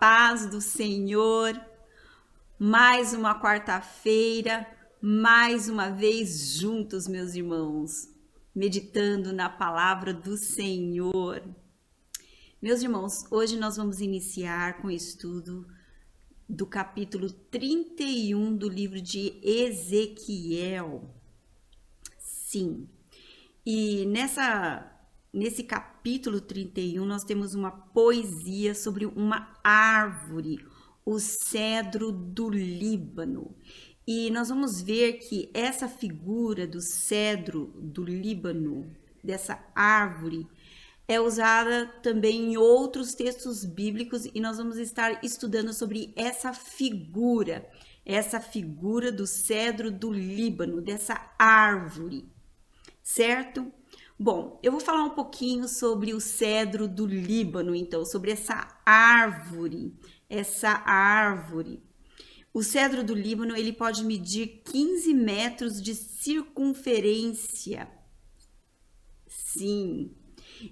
paz do Senhor. Mais uma quarta-feira, mais uma vez juntos, meus irmãos, meditando na palavra do Senhor. Meus irmãos, hoje nós vamos iniciar com o estudo do capítulo 31 do livro de Ezequiel. Sim, e nesse capítulo 31 nós temos uma poesia sobre uma árvore, o cedro do Líbano. E nós vamos ver que essa figura do cedro do Líbano, dessa árvore, é usada também em outros textos bíblicos e nós vamos estar estudando sobre essa figura do cedro do Líbano, dessa árvore, certo? Bom, eu vou falar um pouquinho sobre o cedro do Líbano, então, sobre essa árvore. O cedro do Líbano, ele pode medir 15 metros de circunferência. Sim.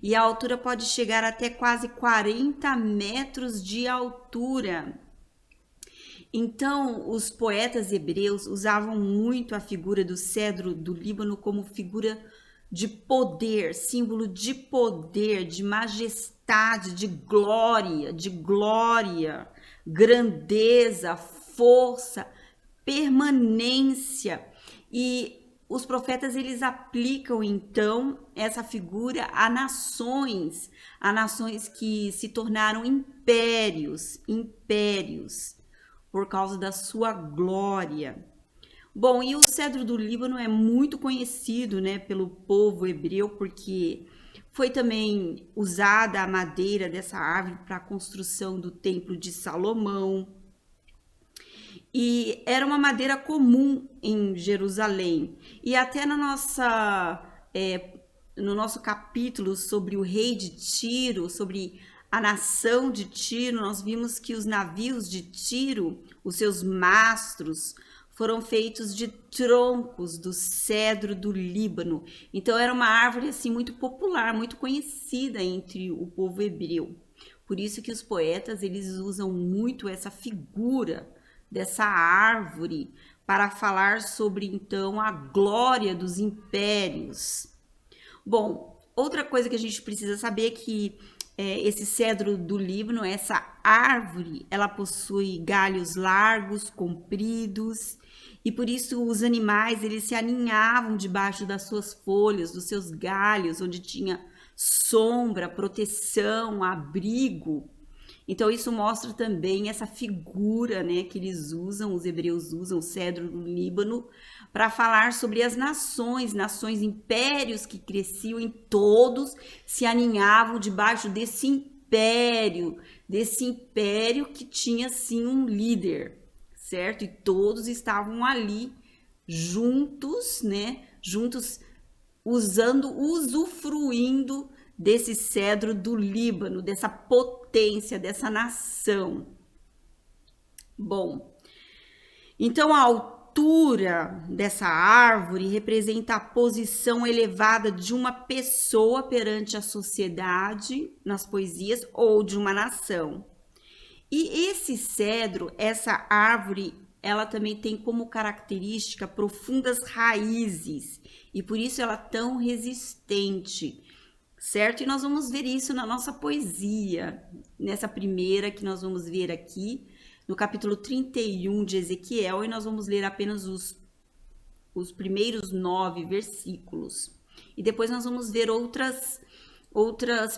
E a altura pode chegar até quase 40 metros de altura. Então, os poetas hebreus usavam muito a figura do cedro do Líbano como figura de poder, símbolo de poder, de majestade, de glória, grandeza, força, permanência. E os profetas, eles aplicam então essa figura a nações que se tornaram impérios por causa da sua glória. Bom, e o cedro do Líbano é muito conhecido, né, pelo povo hebreu, porque foi também usada a madeira dessa árvore para a construção do Templo de Salomão. E era uma madeira comum em Jerusalém. E até no nosso capítulo sobre o rei de Tiro, sobre a nação de Tiro, nós vimos que os navios de Tiro, os seus mastros, foram feitos de troncos do cedro do Líbano. Então era uma árvore assim muito popular, muito conhecida entre o povo hebreu. Por isso que os poetas, eles usam muito essa figura dessa árvore para falar sobre então a glória dos impérios. Bom, outra coisa que a gente precisa saber é que esse cedro do Líbano, essa árvore, ela possui galhos largos, compridos, e por isso os animais, eles se aninhavam debaixo das suas folhas, dos seus galhos, onde tinha sombra, proteção, abrigo. Então isso mostra também essa figura, né, que eles usam, os hebreus usam, o cedro do Líbano, para falar sobre as nações, impérios que cresciam e todos se aninhavam debaixo desse império que tinha sim um líder, certo? E todos estavam ali juntos, né? Juntos, usufruindo desse cedro do Líbano, dessa potência, dessa nação. Bom, então a altura dessa árvore representa a posição elevada de uma pessoa perante a sociedade, nas poesias, ou de uma nação. E esse cedro, essa árvore, ela também tem como característica profundas raízes, e por isso ela é tão resistente, certo? E nós vamos ver isso na nossa poesia, nessa primeira que nós vamos ver aqui, no capítulo 31 de Ezequiel, e nós vamos ler apenas os primeiros 9 versículos. E depois nós vamos ver outras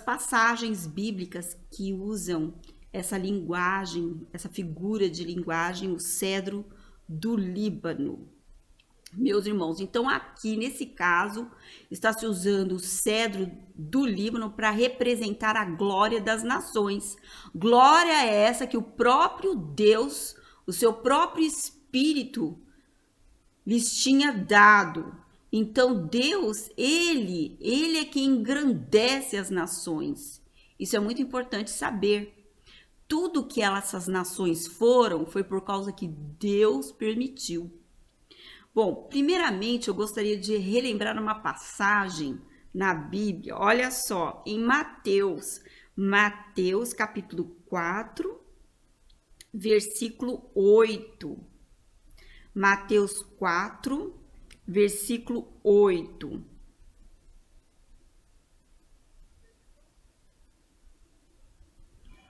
passagens bíblicas que usam essa linguagem, essa figura de linguagem, o cedro do Líbano. Meus irmãos, então aqui nesse caso está se usando o cedro do Líbano para representar a glória das nações. Glória é essa que o próprio Deus, o seu próprio Espírito, lhes tinha dado. Então Deus, ele é quem engrandece as nações. Isso é muito importante saber. Tudo que essas nações foi por causa que Deus permitiu. Bom, primeiramente eu gostaria de relembrar uma passagem na Bíblia. Olha só, em Mateus capítulo 4, versículo 8. Mateus 4, versículo 8.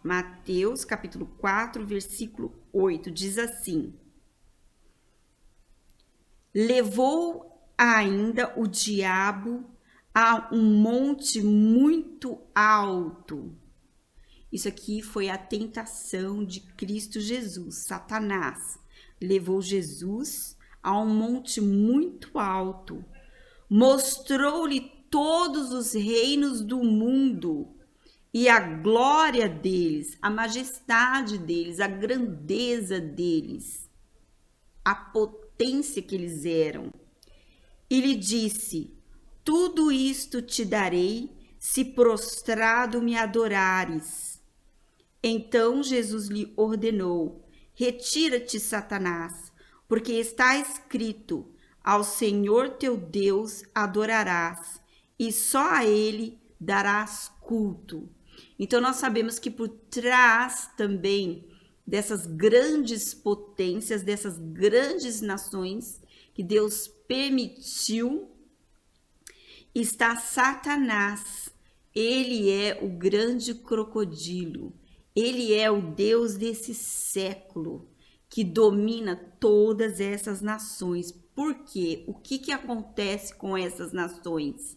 Mateus, capítulo 4, versículo 8, diz assim: levou ainda o diabo a um monte muito alto. Isso aqui foi a tentação de Cristo Jesus. Satanás levou Jesus a um monte muito alto, mostrou-lhe todos os reinos do mundo e a glória deles, a majestade deles, a grandeza deles, a potência que eles eram. E lhe disse: tudo isto te darei se prostrado me adorares. Então Jesus lhe ordenou: retira-te, Satanás, porque está escrito: ao Senhor teu Deus adorarás, e só a ele darás culto. Então nós sabemos que por trás também dessas grandes potências, dessas grandes nações que Deus permitiu, está Satanás. Ele é o grande crocodilo. Ele é o Deus desse século que domina todas essas nações. Por quê? O que acontece com essas nações?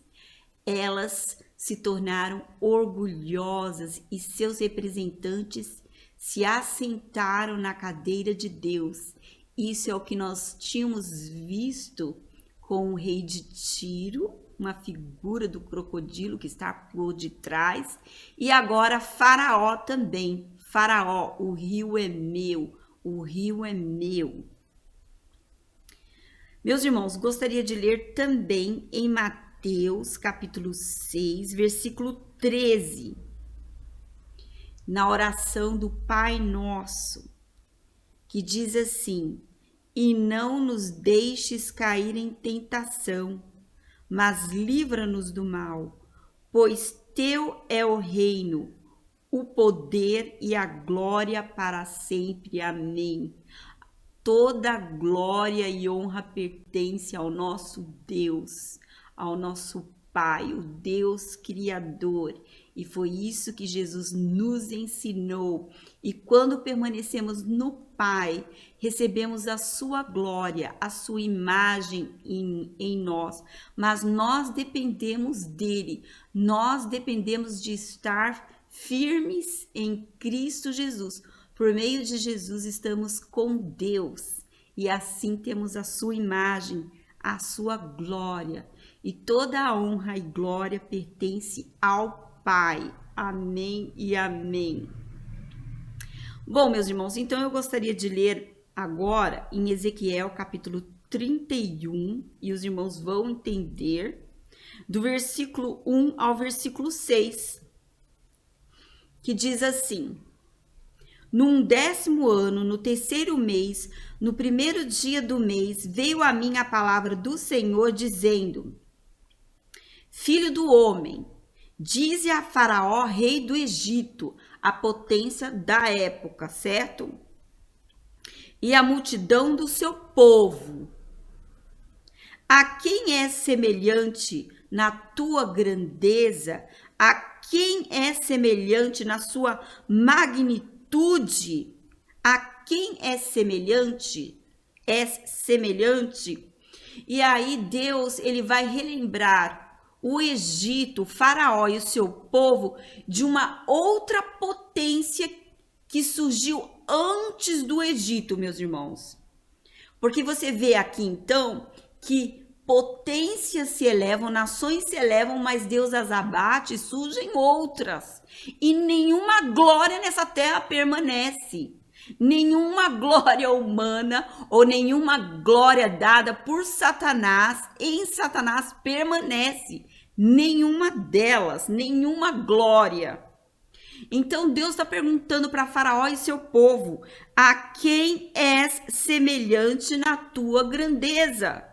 Elas se tornaram orgulhosas e seus representantes se assentaram na cadeira de Deus. Isso é o que nós tínhamos visto com o rei de Tiro, uma figura do crocodilo que está por detrás, e agora Faraó também. Faraó, o rio é meu, o rio é meu. Meus irmãos, gostaria de ler também em Mateus, capítulo 6, versículo 13, na oração do Pai Nosso, que diz assim: e não nos deixes cair em tentação, mas livra-nos do mal, pois teu é o reino, o poder e a glória para sempre. Amém. Toda glória e honra pertence ao nosso Deus, ao nosso Pai, o Deus Criador. E foi isso que Jesus nos ensinou. E quando permanecemos no Pai, recebemos a sua glória, a sua imagem em nós. Mas nós dependemos dele, nós dependemos de estar firmes em Cristo Jesus. Por meio de Jesus estamos com Deus e assim temos a sua imagem, a sua glória. E toda a honra e glória pertence ao Pai. Amém e amém. Bom, meus irmãos, então eu gostaria de ler agora em Ezequiel capítulo 31, e os irmãos vão entender, do versículo 1 ao versículo 6, que diz assim: num 10º ano, no 3º mês, no 1º dia do mês, veio a mim a palavra do Senhor, dizendo: filho do homem, dize a Faraó, rei do Egito, a potência da época, certo? E a multidão do seu povo: a quem é semelhante na tua grandeza? A quem é semelhante na sua magnitude? A quem é semelhante? É semelhante. E aí Deus, ele vai relembrar o Egito, o Faraó e o seu povo de uma outra potência que surgiu antes do Egito, meus irmãos. Porque você vê aqui então que potências se elevam, nações se elevam, mas Deus as abate e surgem outras. E nenhuma glória nessa terra permanece. Nenhuma glória humana ou nenhuma glória dada por Satanás em Satanás permanece. Nenhuma delas, nenhuma glória. Então Deus está perguntando para Faraó e seu povo: a quem és semelhante na tua grandeza?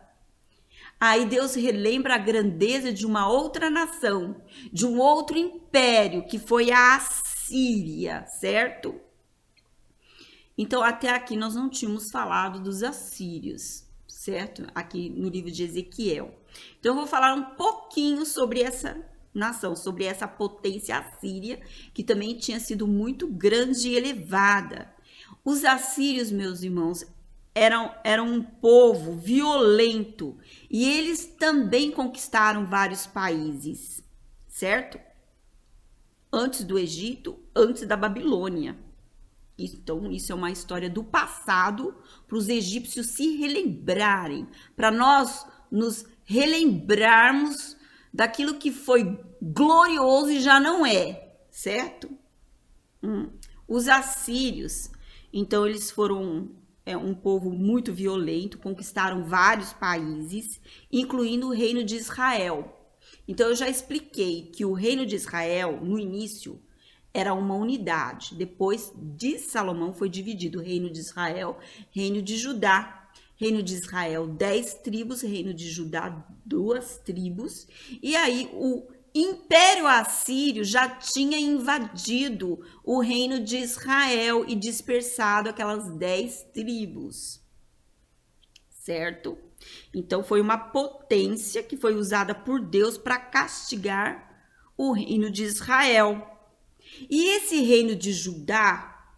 Aí Deus relembra a grandeza de uma outra nação, de um outro império, que foi a Assíria, certo? Então, até aqui nós não tínhamos falado dos assírios, certo? Aqui no livro de Ezequiel. Então, eu vou falar um pouquinho sobre essa nação, sobre essa potência assíria, que também tinha sido muito grande e elevada. Os assírios, meus irmãos, eram um povo violento e eles também conquistaram vários países, certo? Antes do Egito, antes da Babilônia. Então, isso é uma história do passado para os egípcios se relembrarem, para nós nos relembrarmos daquilo que foi glorioso e já não é, certo? Os assírios, então, eles foram um povo muito violento, conquistaram vários países, incluindo o reino de Israel. Então, eu já expliquei que o reino de Israel, no início, era uma unidade. Depois de Salomão foi dividido o reino de Israel, reino de Judá. Reino de Israel, 10 tribos, reino de Judá, 2 tribos. E aí o Império Assírio já tinha invadido o reino de Israel e dispersado aquelas 10 tribos. Certo? Então foi uma potência que foi usada por Deus para castigar o reino de Israel. E esse reino de Judá,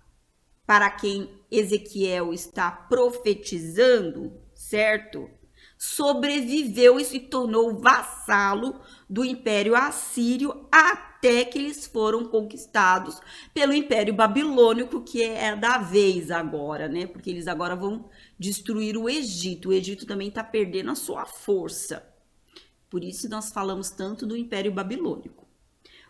para quem Ezequiel está profetizando, certo? Sobreviveu e se tornou vassalo do Império Assírio até que eles foram conquistados pelo Império Babilônico, que é da vez agora, né? Porque eles agora vão destruir o Egito. O Egito também está perdendo a sua força. Por isso nós falamos tanto do Império Babilônico.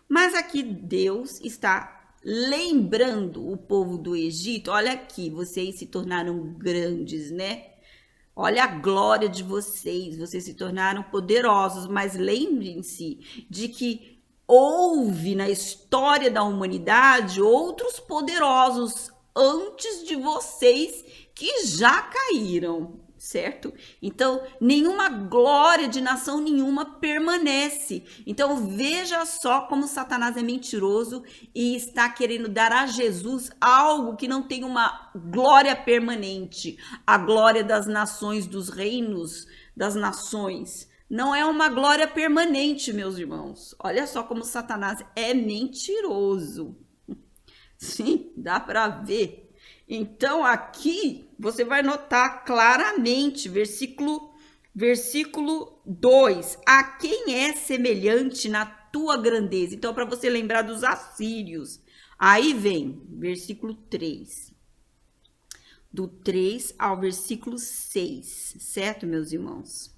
Mas aqui Deus está lembrando o povo do Egito. Olha aqui, vocês se tornaram grandes, né? Olha a glória de vocês, vocês se tornaram poderosos, mas lembrem-se de que houve na história da humanidade outros poderosos antes de vocês que já caíram, certo? Então, nenhuma glória de nação nenhuma permanece. Então, veja só como Satanás é mentiroso e está querendo dar a Jesus algo que não tem uma glória permanente. A glória das nações, dos reinos das nações. Não é uma glória permanente, meus irmãos. Olha só como Satanás é mentiroso. Sim, dá para ver. Então, aqui você vai notar claramente, versículo 2, a quem é semelhante na tua grandeza. Então, para você lembrar dos assírios, aí vem versículo 3. Do 3 ao versículo 6, certo, meus irmãos?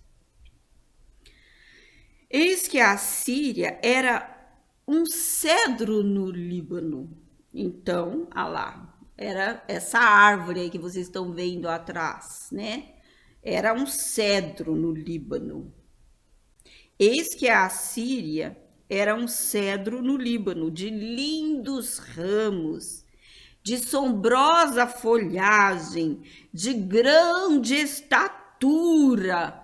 Eis que a Síria era um cedro no Líbano. Então, olha lá. Era essa árvore aí que vocês estão vendo atrás, né? Era um cedro no Líbano. Eis que a Assíria era um cedro no Líbano, de lindos ramos, de sombrosa folhagem, de grande estatura,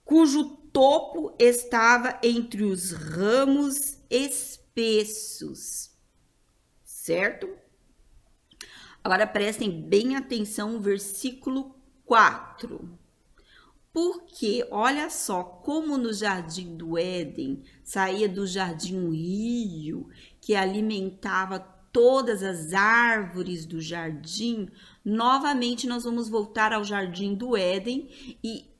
cujo topo estava entre os ramos espessos. Certo? Agora prestem bem atenção no versículo 4. Porque olha só como no jardim do Éden saía do jardim um rio que alimentava todas as árvores do jardim. Novamente nós vamos voltar ao jardim do Éden e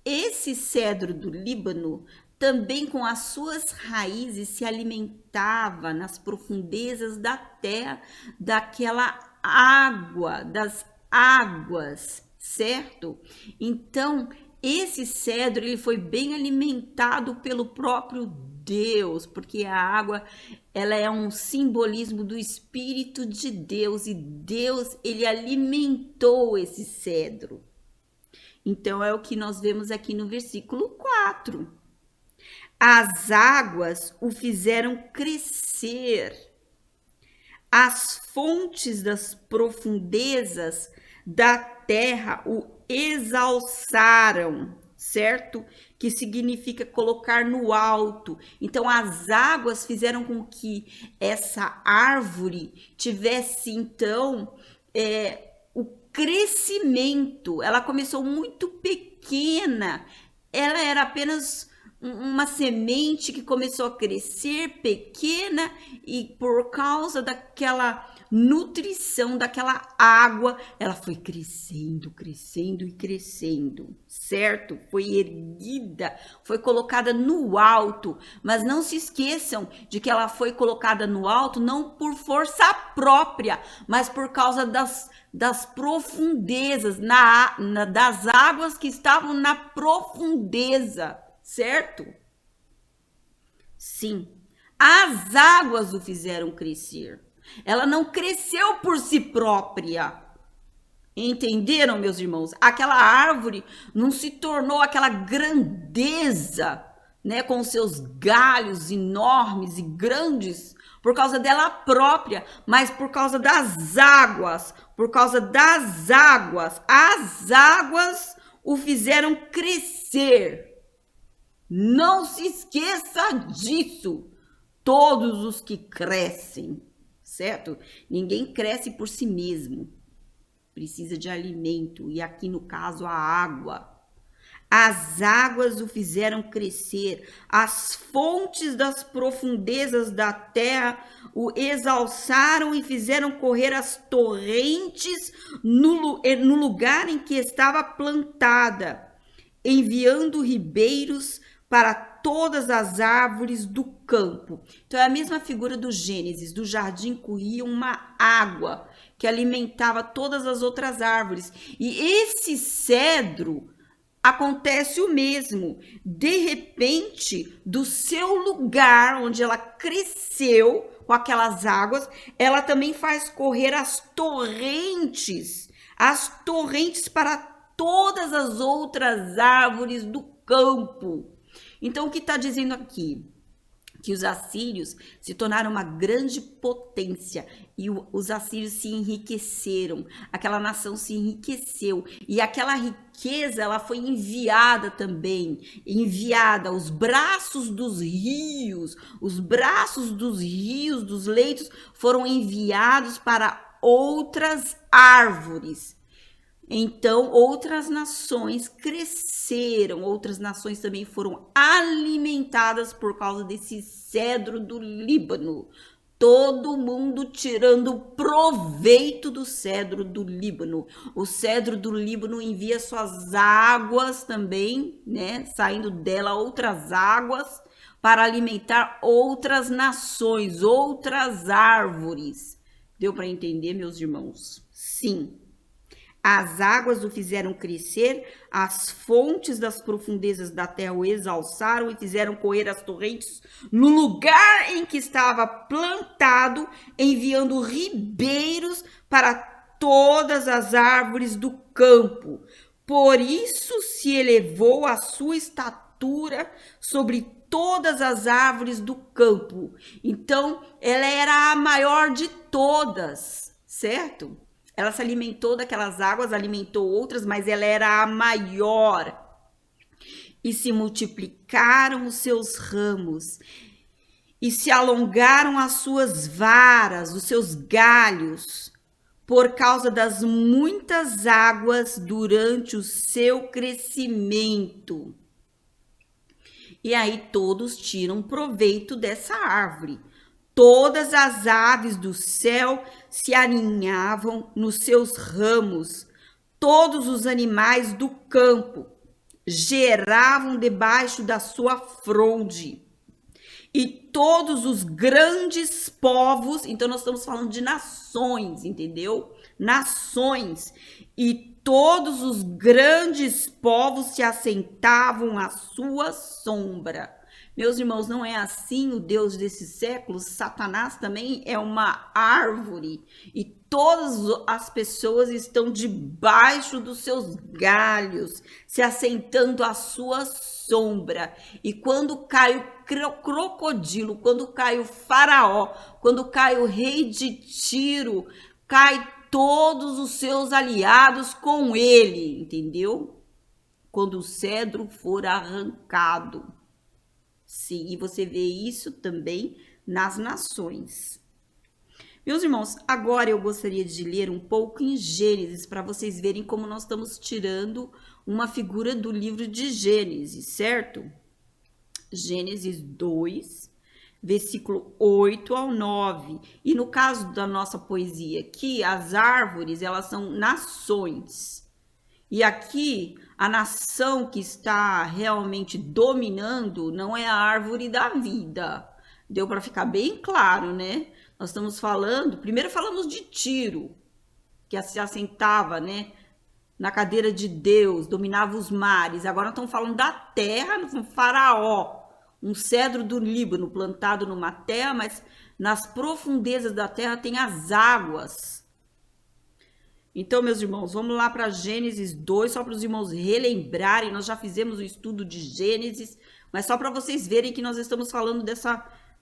esse cedro do Líbano também com as suas raízes se alimentava nas profundezas da terra daquela água, das águas, certo? Então, esse cedro ele foi bem alimentado pelo próprio Deus, porque a água ela é um simbolismo do Espírito de Deus e Deus ele alimentou esse cedro. Então, é o que nós vemos aqui no versículo 4. As águas o fizeram crescer. As fontes das profundezas da terra o exalçaram, certo? Que significa colocar no alto. Então, as águas fizeram com que essa árvore tivesse, então, o crescimento. Ela começou muito pequena. Ela era apenas uma semente que começou a crescer pequena e por causa daquela nutrição, daquela água, ela foi crescendo, crescendo e crescendo, certo? Foi erguida, foi colocada no alto, mas não se esqueçam de que ela foi colocada no alto não por força própria, mas por causa das profundezas, das águas que estavam na profundeza, certo? Sim, as águas o fizeram crescer. Ela não cresceu por si própria. Entenderam, meus irmãos? Aquela árvore não se tornou aquela grandeza, né, com seus galhos enormes e grandes por causa dela própria, mas por causa das águas, por causa das águas. As águas o fizeram crescer. Não se esqueça disso. Todos os que crescem, certo? Ninguém cresce por si mesmo. Precisa de alimento, e aqui no caso a água. As águas o fizeram crescer, as fontes das profundezas da terra o exalçaram e fizeram correr as torrentes no lugar em que estava plantada, enviando ribeiros para todas as árvores do campo. Então é a mesma figura do Gênesis, do jardim corria uma água que alimentava todas as outras árvores. E esse cedro acontece o mesmo. De repente, do seu lugar onde ela cresceu com aquelas águas, ela também faz correr as torrentes para todas as outras árvores do campo. Então, o que está dizendo aqui? Que os assírios se tornaram uma grande potência e os assírios se enriqueceram, aquela nação se enriqueceu e aquela riqueza ela foi enviada também, os braços dos rios, dos leitos foram enviados para outras árvores. Então, outras nações cresceram, outras nações também foram alimentadas por causa desse cedro do Líbano. Todo mundo tirando proveito do cedro do Líbano. O cedro do Líbano envia suas águas também, né? Saindo dela outras águas para alimentar outras nações, outras árvores. Deu para entender, meus irmãos? Sim. As águas o fizeram crescer, as fontes das profundezas da terra o exalçaram e fizeram correr as torrentes no lugar em que estava plantado, enviando ribeiros para todas as árvores do campo. Por isso se elevou a sua estatura sobre todas as árvores do campo. Então, ela era a maior de todas, certo? Ela se alimentou daquelas águas, alimentou outras, mas ela era a maior. E se multiplicaram os seus ramos, e se alongaram as suas varas, os seus galhos, por causa das muitas águas durante o seu crescimento. E aí todos tiram proveito dessa árvore. Todas as aves do céu se aninhavam nos seus ramos, todos os animais do campo geravam debaixo da sua fronde. E todos os grandes povos, então nós estamos falando de nações, entendeu? Nações. E todos os grandes povos se assentavam à sua sombra. Meus irmãos, não é assim o Deus desse século? Satanás também é uma árvore e todas as pessoas estão debaixo dos seus galhos, se assentando à sua sombra. E quando cai o crocodilo, quando cai o faraó, quando cai o rei de Tiro, cai todos os seus aliados com ele, entendeu? Quando o cedro for arrancado. Sim, e você vê isso também nas nações. Meus irmãos, agora eu gostaria de ler um pouco em Gênesis para vocês verem como nós estamos tirando uma figura do livro de Gênesis, certo? Gênesis 2, versículo 8 ao 9. E no caso da nossa poesia aqui, as árvores, elas são nações. E aqui, a nação que está realmente dominando não é a árvore da vida. Deu para ficar bem claro, né? Nós estamos falando, primeiro falamos de Tiro, que se assentava, né, na cadeira de Deus, dominava os mares. Agora nós estamos falando da terra, um faraó, um cedro do Líbano plantado numa terra, mas nas profundezas da terra tem as águas. Então, meus irmãos, vamos lá para Gênesis 2, só para os irmãos relembrarem. Nós já fizemos o estudo de Gênesis, mas só para vocês verem que nós estamos falando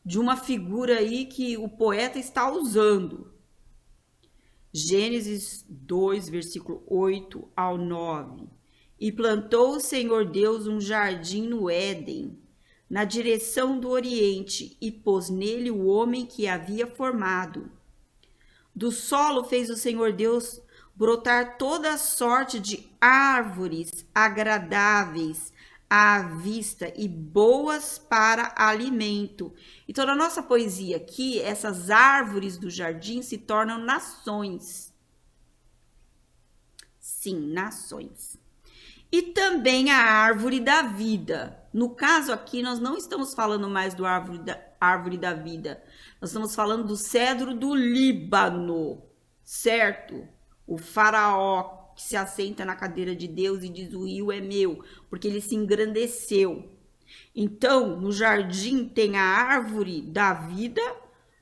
de uma figura aí que o poeta está usando. Gênesis 2, versículo 8 ao 9. E plantou o Senhor Deus um jardim no Éden, na direção do Oriente, e pôs nele o homem que havia formado. Do solo fez o Senhor Deus brotar toda sorte de árvores agradáveis à vista e boas para alimento. Então, na nossa poesia aqui, essas árvores do jardim se tornam nações. Sim, nações. E também a árvore da vida. No caso aqui, nós não estamos falando mais do árvore da vida. Nós estamos falando do cedro do Líbano, certo? O faraó que se assenta na cadeira de Deus e diz: o rio é meu, porque ele se engrandeceu. Então, no jardim tem a árvore da vida,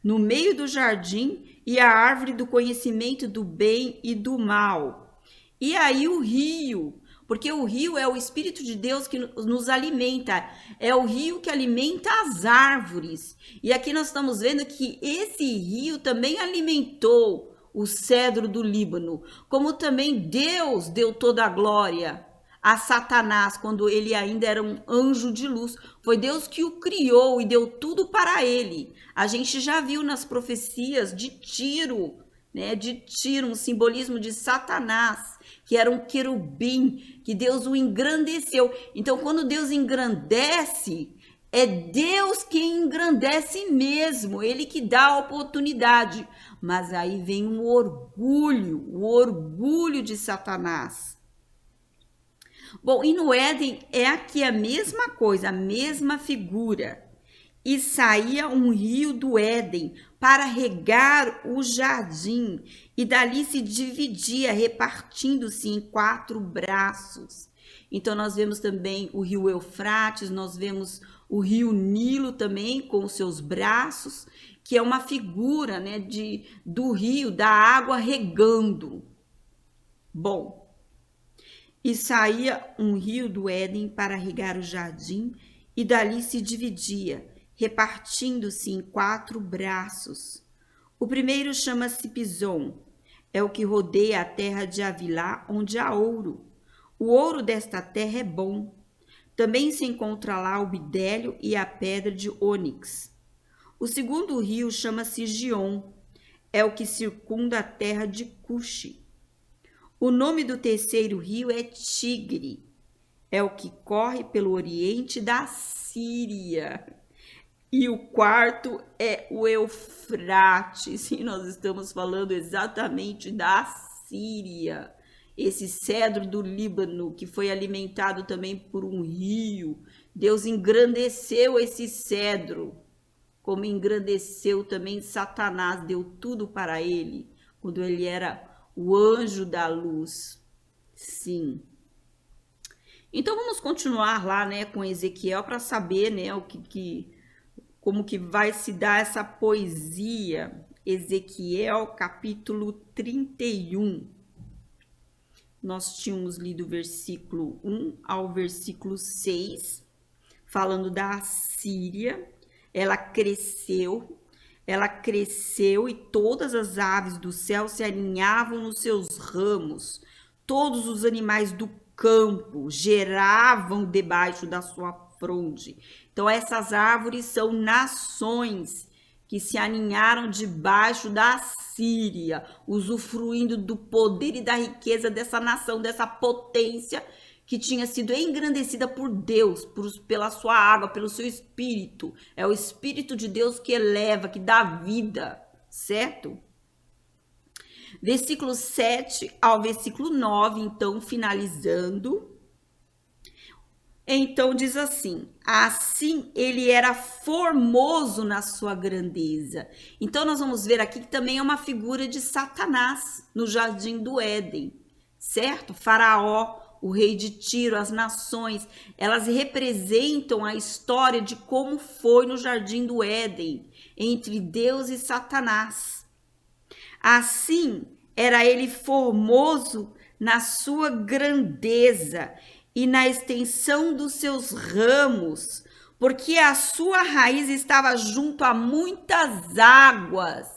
no meio do jardim, e a árvore do conhecimento do bem e do mal. E aí o rio, porque o rio é o Espírito de Deus que nos alimenta, é o rio que alimenta as árvores. E aqui nós estamos vendo que esse rio também alimentou o cedro do Líbano, como também Deus deu toda a glória a Satanás quando ele ainda era um anjo de luz. Foi Deus que o criou e deu tudo para ele. A gente já viu nas profecias de Tiro, né, de Tiro, um simbolismo de Satanás, que era um querubim, que Deus o engrandeceu. Então, quando Deus engrandece, é Deus quem engrandece mesmo, ele que dá a oportunidade. Mas aí vem o orgulho de Satanás. Bom, e no Éden é aqui a mesma coisa, a mesma figura. E saía um rio do Éden para regar o jardim, e dali se dividia, repartindo-se em 4 braços. Então nós vemos também o rio Eufrates, nós vemos o rio Nilo também com os seus braços, que é uma figura, né, do rio, da água regando. Bom, e saía um rio do Éden para regar o jardim, e dali se dividia, repartindo-se em 4 braços. O primeiro chama-se Pison, é o que rodeia a terra de Havilá, onde há ouro. O ouro desta terra é bom. Também se encontra lá o bidélio e a pedra de ônix. O segundo rio chama-se Gion, é o que circunda a terra de Cuxi. O nome do terceiro rio é Tigre, é o que corre pelo oriente da Síria. E o quarto é o Eufrates, e nós estamos falando exatamente da Síria. Esse cedro do Líbano, que foi alimentado também por um rio. Deus engrandeceu esse cedro, como engrandeceu também Satanás, deu tudo para ele, quando ele era o anjo da luz. Sim. Então vamos continuar lá, né, com Ezequiel para saber, né, como que vai se dar essa poesia. Ezequiel, capítulo 31. Nós tínhamos lido o versículo 1 ao versículo 6, falando da Assíria. Ela cresceu e todas as aves do céu se alinhavam nos seus ramos. Todos os animais do campo geravam debaixo da sua fronde. Então, essas árvores são nações que se aninharam debaixo da Síria, usufruindo do poder e da riqueza dessa nação, dessa potência que tinha sido engrandecida por Deus, pela sua água, pelo seu espírito. É o Espírito de Deus que eleva, que dá vida, certo? Versículo 7 ao versículo 9, então, finalizando. Então diz assim: assim ele era formoso na sua grandeza. Então nós vamos ver aqui que também é uma figura de Satanás no jardim do Éden, certo? Faraó, o rei de Tiro, as nações, elas representam a história de como foi no jardim do Éden, entre Deus e Satanás. Assim, era ele formoso na sua grandeza e na extensão dos seus ramos, porque a sua raiz estava junto a muitas águas.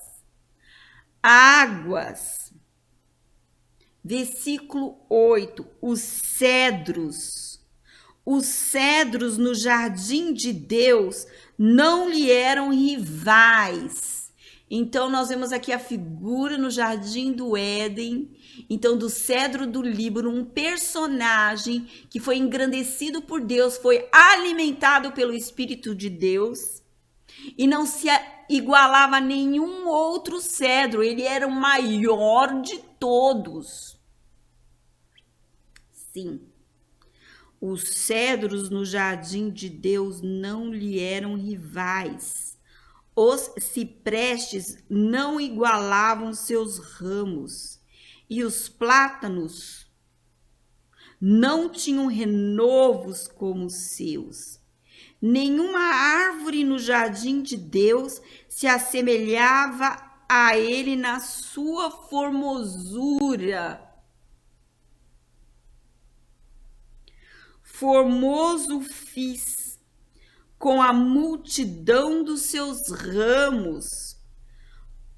Versículo 8, os cedros no jardim de Deus não lhe eram rivais. Então, nós vemos aqui a figura no jardim do Éden, então do cedro do Líbano, um personagem que foi engrandecido por Deus, foi alimentado pelo Espírito de Deus e não se igualava a nenhum outro cedro, ele era o maior de todos. Sim, os cedros no jardim de Deus não lhe eram rivais. Os ciprestes não igualavam seus ramos, e os plátanos não tinham renovos como os seus. Nenhuma árvore no jardim de Deus se assemelhava a ele na sua formosura. Formoso fiz com a multidão dos seus ramos,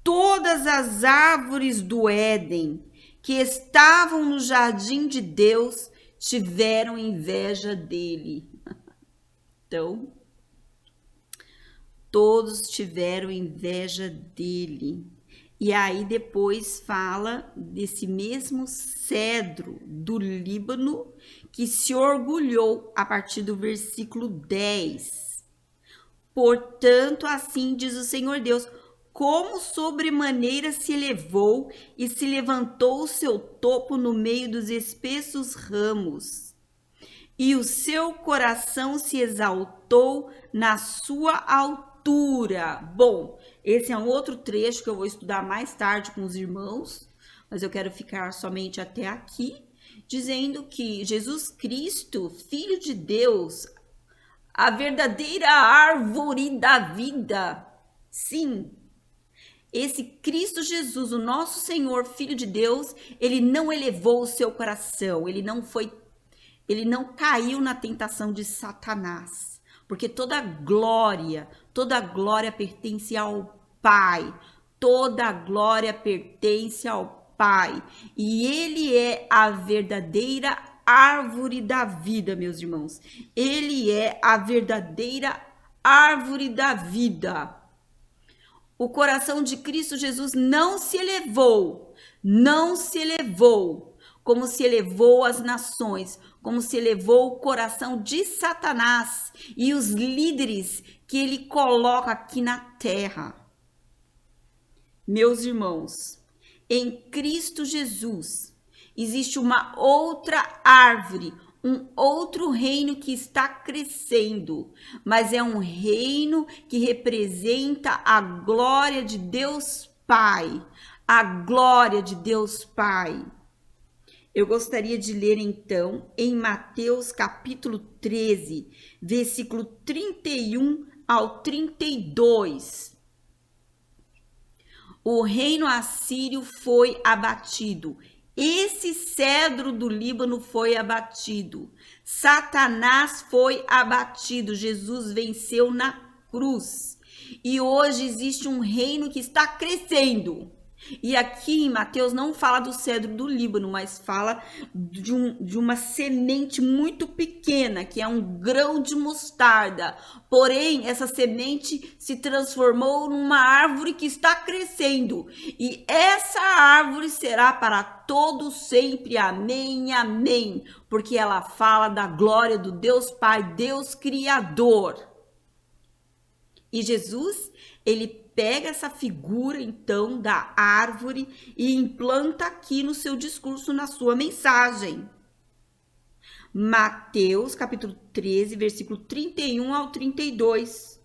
todas as árvores do Éden que estavam no jardim de Deus tiveram inveja dele. Então, todos tiveram inveja dele. E aí depois fala desse mesmo cedro do Líbano que se orgulhou a partir do versículo 10. Portanto, assim diz o Senhor Deus, como sobremaneira se elevou e se levantou o seu topo no meio dos espessos ramos, e o seu coração se exaltou na sua altura. Bom, esse é um outro trecho que eu vou estudar mais tarde com os irmãos, mas eu quero ficar somente até aqui, dizendo que Jesus Cristo, Filho de Deus, a verdadeira árvore da vida. Sim, esse Cristo Jesus, o nosso Senhor, Filho de Deus, ele não elevou o seu coração, ele não caiu na tentação de Satanás, porque toda glória pertence ao Pai, toda glória pertence ao Pai, e ele é a verdadeira árvore da vida, meus irmãos. Ele é a verdadeira árvore da vida. O coração de Cristo Jesus não se elevou como se elevou as nações, como se elevou o coração de Satanás e os líderes que ele coloca aqui na terra. Meus irmãos, em Cristo Jesus existe uma outra árvore, um outro reino que está crescendo, mas é um reino que representa a glória de Deus Pai, a glória de Deus Pai. Eu gostaria de ler então em Mateus capítulo 13, versículo 31 ao 32. O reino assírio foi abatido. Esse cedro do Líbano foi abatido. Satanás foi abatido. Jesus venceu na cruz. E hoje existe um reino que está crescendo. E aqui em Mateus não fala do cedro do Líbano, mas fala de uma semente muito pequena, que é um grão de mostarda. Porém, essa semente se transformou numa árvore que está crescendo. E essa árvore será para todo sempre. Amém, amém. Porque ela fala da glória do Deus Pai, Deus Criador. E Jesus, ele pega essa figura, então, da árvore e implanta aqui no seu discurso, na sua mensagem. Mateus, capítulo 13, versículo 31 ao 32.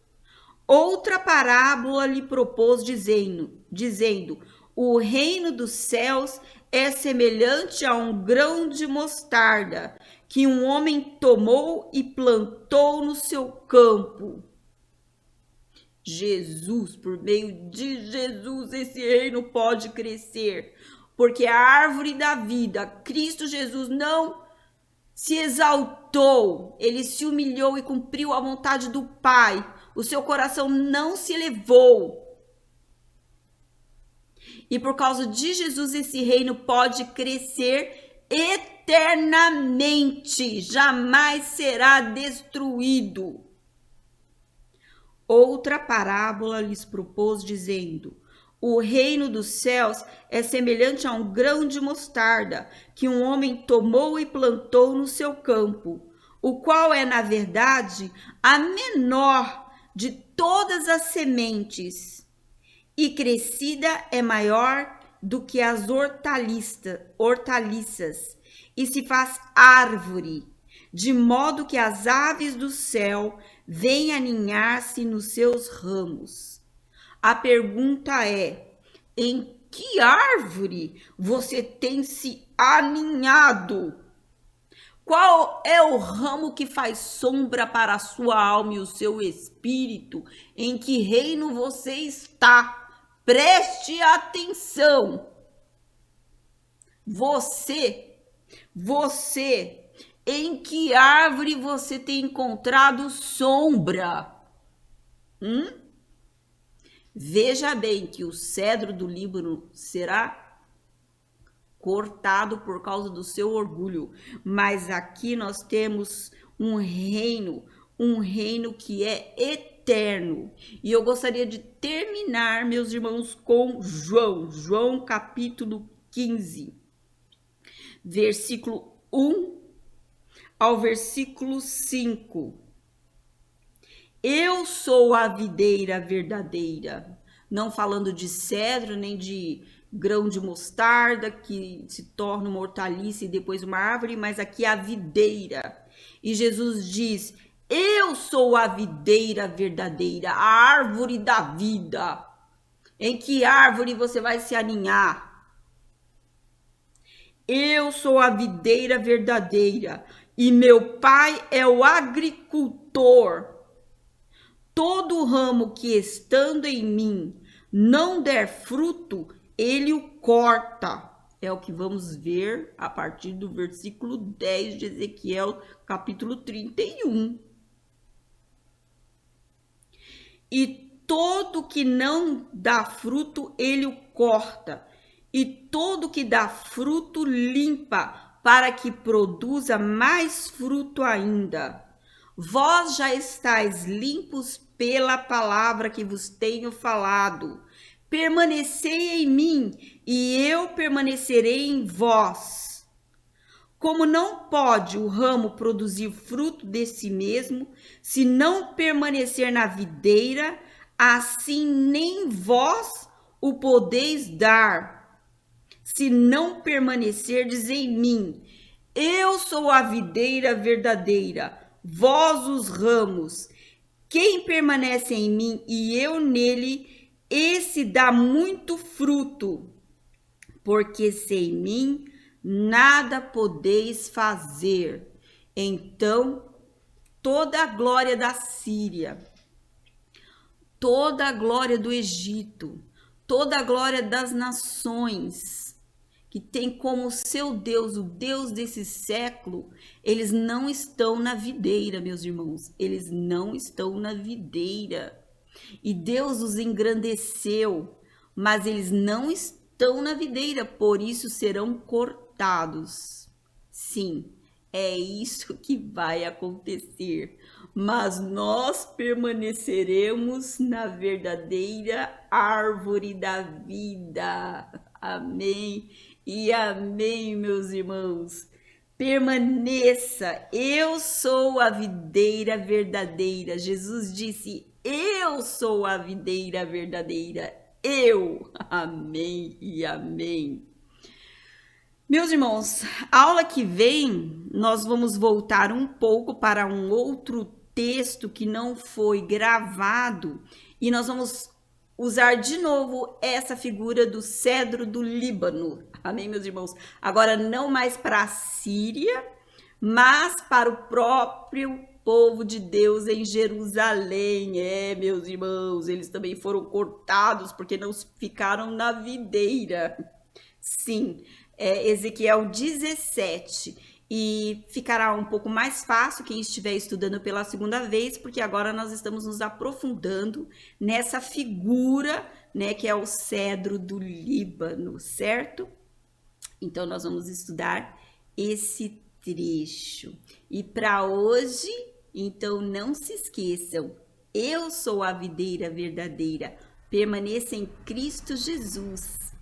Outra parábola lhe propôs, dizendo: o reino dos céus é semelhante a um grão de mostarda, que um homem tomou e plantou no seu campo. Jesus, por meio de Jesus, esse reino pode crescer, porque a árvore da vida, Cristo Jesus, não se exaltou, ele se humilhou e cumpriu a vontade do Pai, o seu coração não se elevou. E por causa de Jesus, esse reino pode crescer eternamente, jamais será destruído. Outra parábola lhes propôs, dizendo: o reino dos céus é semelhante a um grão de mostarda, que um homem tomou e plantou no seu campo, o qual é, na verdade, a menor de todas as sementes, e crescida é maior do que as hortaliças, e se faz árvore, de modo que as aves do céu vêm aninhar-se nos seus ramos. A pergunta é: em que árvore você tem se aninhado? Qual é o ramo que faz sombra para a sua alma e o seu espírito? Em que reino você está? Preste atenção. Você, em que árvore você tem encontrado sombra? Veja bem que o cedro do Líbano será cortado por causa do seu orgulho, mas aqui nós temos um reino que é eterno. E eu gostaria de terminar, meus irmãos, com João capítulo 15, versículo 1 ao versículo 5. Eu sou a videira verdadeira, não falando de cedro, nem de grão de mostarda, que se torna uma hortaliça e depois uma árvore, mas aqui a videira. E Jesus diz: eu sou a videira verdadeira, a árvore da vida. Em que árvore você vai se aninhar? Eu sou a videira verdadeira e meu Pai é o agricultor. Todo ramo que estando em mim não der fruto, ele o corta. É o que vamos ver a partir do versículo 10 de Ezequiel, capítulo 31. E todo que não dá fruto, ele o corta. E todo que dá fruto, limpa, para que produza mais fruto ainda. Vós já estáis limpos pela palavra que vos tenho falado. Permanecei em mim, e eu permanecerei em vós. Como não pode o ramo produzir fruto de si mesmo, se não permanecer na videira, assim nem vós o podeis dar, se não permanecerdes em mim. Eu sou a videira verdadeira, vós os ramos. Quem permanece em mim e eu nele, esse dá muito fruto, porque sem mim nada podeis fazer. Então, toda a glória da Síria, toda a glória do Egito, toda a glória das nações, que tem como seu Deus, o Deus desse século, eles não estão na videira, meus irmãos. Eles não estão na videira. E Deus os engrandeceu, mas eles não estão estão na videira, por isso serão cortados. Sim, é isso que vai acontecer. Mas nós permaneceremos na verdadeira árvore da vida. Amém e amém, meus irmãos. Permaneça, eu sou a videira verdadeira. Jesus disse: eu sou a videira verdadeira. Eu. Amém e amém. Meus irmãos, a aula que vem nós vamos voltar um pouco para um outro texto que não foi gravado e nós vamos usar de novo essa figura do cedro do Líbano. Amém, meus irmãos? Agora não mais para a Síria, mas para o próprio povo de Deus em Jerusalém. Meus irmãos, eles também foram cortados porque não ficaram na videira. Sim, Ezequiel 17. E ficará um pouco mais fácil quem estiver estudando pela segunda vez, porque agora nós estamos nos aprofundando nessa figura, né, que é o cedro do Líbano, certo? Então, nós vamos estudar esse trecho. E para hoje, então, não se esqueçam, eu sou a videira verdadeira, permaneça em Cristo Jesus.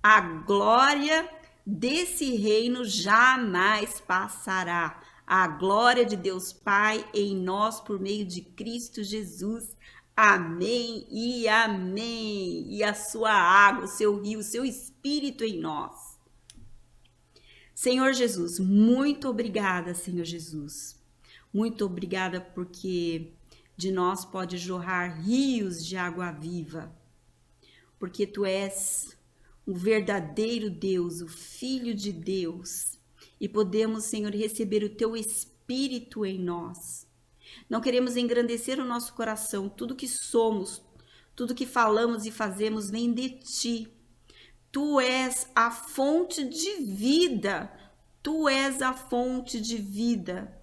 A glória desse reino jamais passará. A glória de Deus Pai em nós por meio de Cristo Jesus. Amém e amém. E a sua água, o seu rio, o seu espírito em nós. Senhor Jesus, muito obrigada, Senhor Jesus. Muito obrigada porque de nós pode jorrar rios de água viva. Porque tu és o verdadeiro Deus, o Filho de Deus, e podemos, Senhor, receber o Teu Espírito em nós. Não queremos engrandecer o nosso coração, tudo que somos, tudo que falamos e fazemos vem de Ti. Tu és a fonte de vida, Tu és a fonte de vida.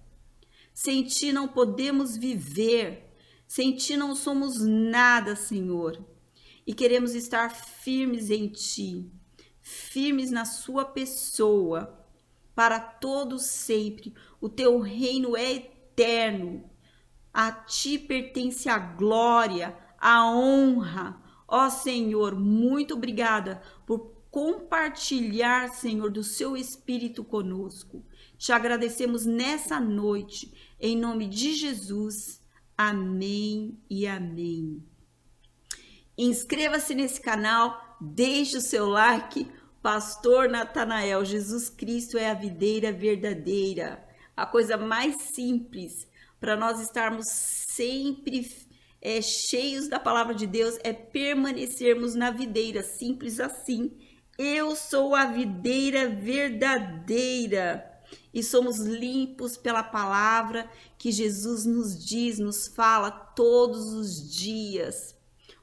Sem Ti não podemos viver, sem Ti não somos nada, Senhor. E queremos estar firmes em Ti, firmes na Sua pessoa, para todos sempre. O Teu reino é eterno. A Ti pertence a glória, a honra. Ó Senhor, muito obrigada por compartilhar, Senhor, do Seu Espírito conosco. Te agradecemos nessa noite, em nome de Jesus. Amém e amém. Inscreva-se nesse canal, deixe o seu like. Pastor Natanael, Jesus Cristo é a videira verdadeira. A coisa mais simples para nós estarmos sempre cheios da palavra de Deus é permanecermos na videira, simples assim. Eu sou a videira verdadeira e somos limpos pela palavra que Jesus nos diz, nos fala todos os dias.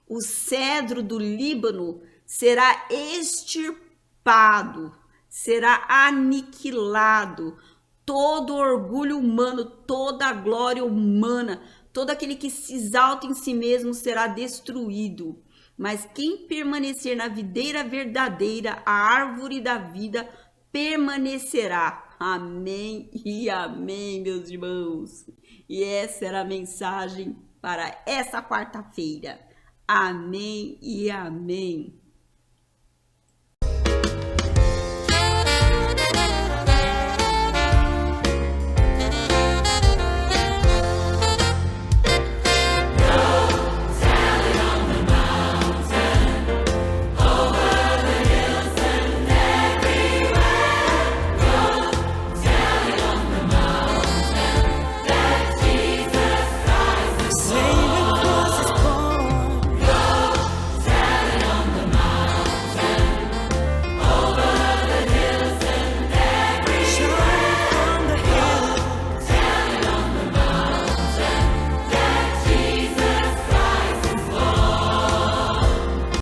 O cedro do Líbano será extirpado, será aniquilado. Todo orgulho humano, toda a glória humana, todo aquele que se exalta em si mesmo será destruído. Mas quem permanecer na videira verdadeira, a árvore da vida, permanecerá. Amém e amém, meus irmãos. E essa era a mensagem para essa quarta-feira. Amém e amém.